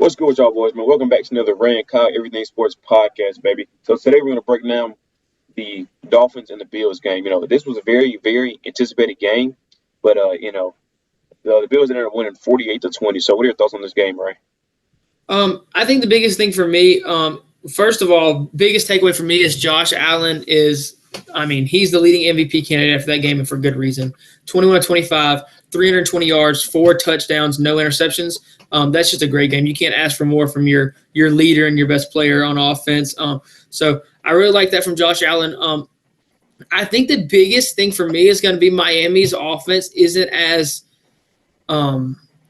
What's good with y'all boys, man? Welcome back to another Ran Kyle Everything Sports podcast, baby. So today we're going to break down the Dolphins and the Bills game. This was a very, very anticipated game, but the Bills ended up winning 48-20. So what are your thoughts on this game, Ray? I think the biggest thing for me, first of all, biggest takeaway for me is Josh Allen he's the leading MVP candidate for that game and for good reason. 21-25, 320 yards, 4 touchdowns, no interceptions. That's just a great game. You can't ask for more from your leader and your best player on offense. So I really like that from Josh Allen. I think the biggest thing for me is going to be Miami's offense isn't as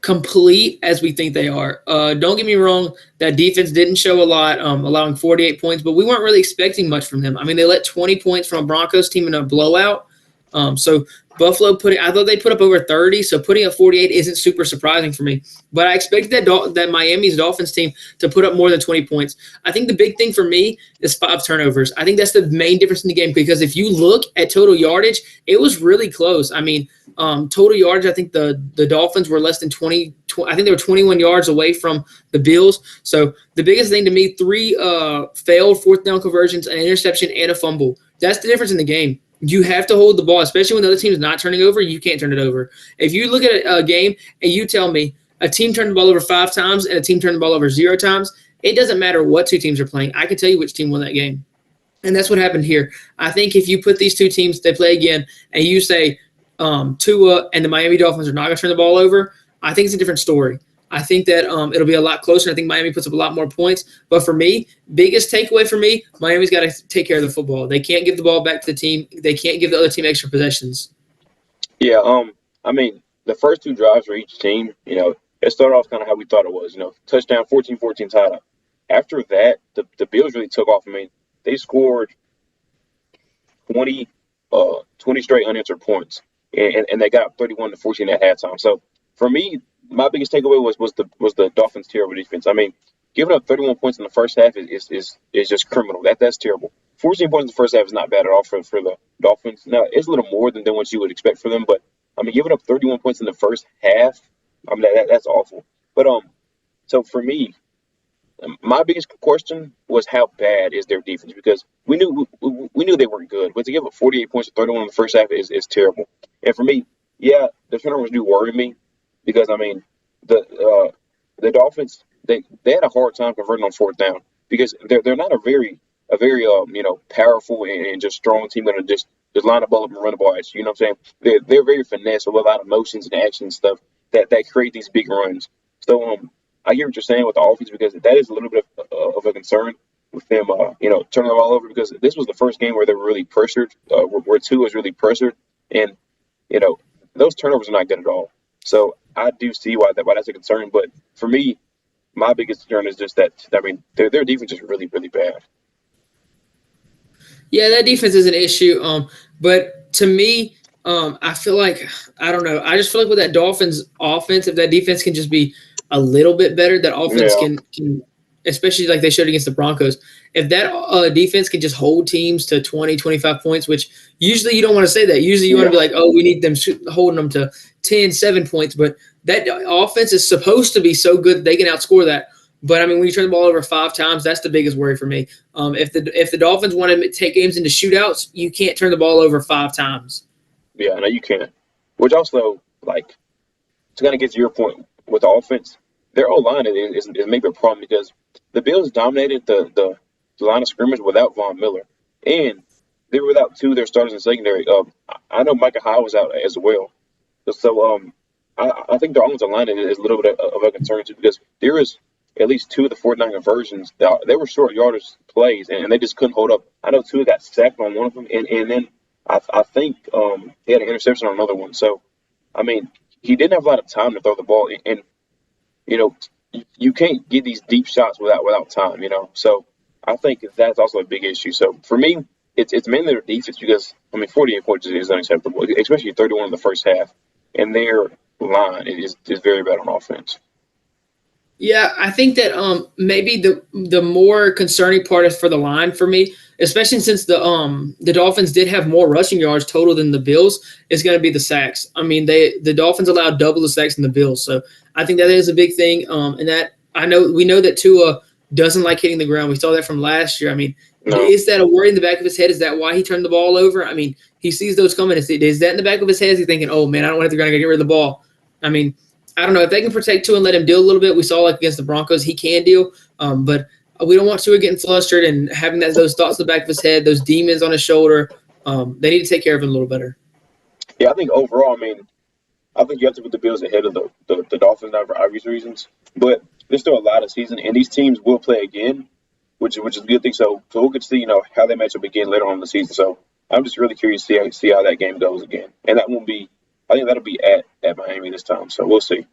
complete as we think they are. Don't get me wrong, that defense didn't show a lot, allowing 48 points, but we weren't really expecting much from them. I mean, they let 20 points from a Broncos team in a blowout. So Buffalo I thought they put up over 30, so putting up 48 isn't super surprising for me. But I expected that Miami's Dolphins team to put up more than 20 points. I think the big thing for me is 5 turnovers. I think that's the main difference in the game because if you look at total yardage, it was really close. I mean, total yardage, I think the Dolphins were less than 20. I think they were 21 yards away from the Bills. So the biggest thing to me, 3 failed fourth down conversions, an interception, and a fumble. That's the difference in the game. You have to hold the ball, especially when the other team is not turning over. You can't turn it over. If you look at a game and you tell me a team turned the ball over 5 times and a team turned the ball over 0 times, it doesn't matter what 2 teams are playing. I can tell you which team won that game. And that's what happened here. I think if you put these 2 teams, they play again, and you say Tua and the Miami Dolphins are not going to turn the ball over, I think it's a different story. I think that it'll be a lot closer. I think Miami puts up a lot more points. But for me, biggest takeaway for me, Miami's got to take care of the football. They can't give the ball back to the team. They can't give the other team extra possessions. Yeah, the first 2 drives for each team, it started off kind of how we thought it was, touchdown 14-14 tied up. After that, the Bills really took off. I mean, they scored 20 straight unanswered points, and they got up 31-14 at halftime. So for me, my biggest takeaway was the Dolphins' terrible defense. I mean, giving up 31 points in the first half is just criminal. That's terrible. 14 points in the first half is not bad at all for the Dolphins. Now, it's a little more than what you would expect for them, but I mean, giving up 31 points in the first half, I mean that's awful. But so for me, my biggest question was how bad is their defense, because we knew they weren't good, but to give up 48 points to 31 in the first half is terrible. And for me, yeah, the turnovers do worry me. Because I mean, the Dolphins they had a hard time converting on fourth down because they're not a very powerful and just strong team going to just line the ball up and run the ball at you. You know what I'm saying? They're very finesse with a lot of motions and action stuff that create these big runs. So I hear what you're saying with the offense because that is a little bit of a concern with them turning the ball over, because this was the first game where they were really pressured, where Tua was really pressured, and those turnovers are not good at all. So I do see why that's a concern, but for me, my biggest concern is just that their defense is really, really bad. Yeah, that defense is an issue. But to me, I feel like I don't know. I just feel like with that Dolphins offense, if that defense can just be a little bit better, that offense can especially like they showed against the Broncos. If that defense can just hold teams to 20, 25 points, which usually you don't want to say that. Usually you want to be like, oh, we need them holding them to 10, 7 points. But that offense is supposed to be so good that they can outscore that. But, I mean, when you turn the ball over 5 times, that's the biggest worry for me. If the Dolphins want to take games into shootouts, you can't turn the ball over 5 times. Yeah, no, you can't. Which also, to kind of get to your point with the offense, their O-line is maybe a problem because the Bills dominated the line of scrimmage without Von Miller. And they were without 2 of their starters in secondary. I know Micah Hyde was out as well. So I think their offensive line is a little bit of a concern too, because there is at least 2 of the 49 conversions. They were short yardage plays, and they just couldn't hold up. I know 2 got sacked on one of them, and then I think he had an interception on another one. So, I mean, he didn't have a lot of time to throw the ball, and you can't get these deep shots without time, So I think that's also a big issue. So for me, it's mainly their defense because, 48 points is unacceptable, especially 31 in the first half. And their line is very bad on offense. Yeah, I think that maybe the more concerning part is for the line for me, especially since the Dolphins did have more rushing yards total than the Bills, is going to be the sacks. I mean, the Dolphins allowed double the sacks than the Bills, so I think that is a big thing. And that we know that Tua doesn't like hitting the ground. We saw that from last year. I mean, No. is that a worry in the back of his head? Is that why he turned the ball over? I mean, he sees those coming. Is that in the back of his head? Is he thinking, oh man, I don't want to hit the ground, I gotta get rid of the ball? I mean, I don't know if they can protect Tua and let him deal a little bit. We saw like against the Broncos, he can deal, but we don't want Tua getting flustered and having those thoughts in the back of his head, those demons on his shoulder. They need to take care of him a little better. Yeah, I think overall, I mean, I think you have to put the Bills ahead of the Dolphins now for obvious reasons. But there's still a lot of season, and these teams will play again, which is a good thing. So we'll get to see how they match up again later on in the season. So I'm just really curious to see how that game goes again, and that won't be. I think that'll be at Miami this time. So we'll see.